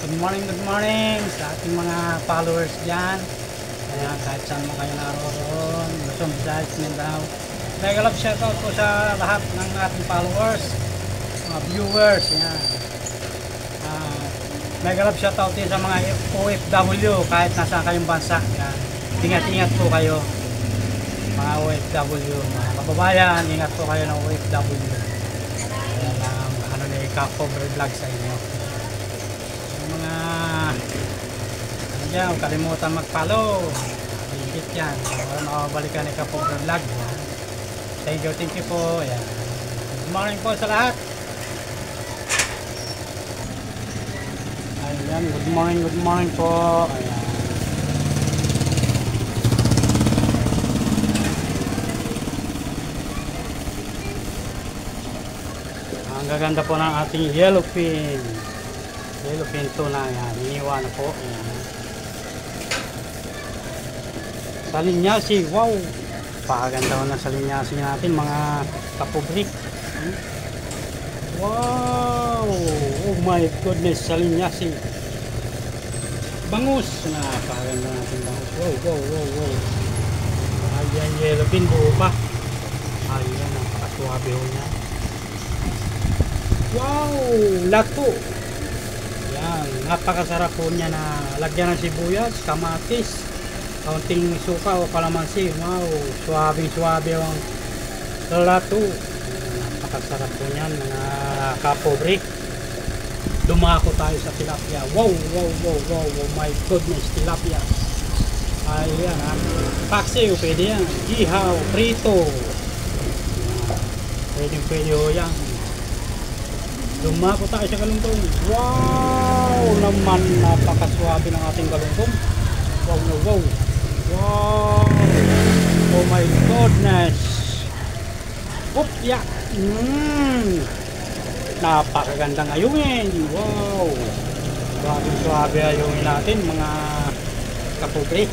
Good morning sa ating mga followers dyan. Kaya kahit saan mo kayo naroon, Luzon, Visayas, Mindanao. Mega love shoutout po sa lahat ng ating followers, mga viewers. Yan. Mega love shoutout din sa mga OFW kahit nasa kayong bansa. Yan. Ingat-ingat po kayo mga OFW, mga kababayan. Ingat po kayo ng OFW. Kaya lang ano na i-cover vlog sa inyo. Mga ano dyan, huwag kalimutan mag-follow, higit yan para makabalikan ni Kapobre Vlog. Thank you po. Ayan. Good morning po sa lahat. Ayan, good morning po. Ayan. Ang gaganda po ng ating yellowfin tuna. Yan, iniwan na po. Yan. Salinyasi, wow, pakaganda ko na salinyasi natin mga kapubrik. Wow, oh my goodness, salinyasi, bangus na, pakaganda natin bangus. Wow. Ayan, yellowfin buo pa. Ayan, napakaswabe ho niya. Wow, lato. Yan, napakasarap po niya na lagyan ng sibuyas, kamatis, kaunting suka o kalamansi. Wow, suwabe ang lato. Napakasarap po niyan mga kapobre. Dumako tayo sa tilapia. Wow, oh my goodness, tilapia. Ayan, paksiw, pwede yan. Ihaw, prito. Pwede ho yan. Dumako tayo sa galunggong. Wow naman, napakaswabe ng ating galunggong. Wow. Oh my goodness. Upya. Napakagandang ayungin. Wow. Grabe ayungin natin mga kapobre.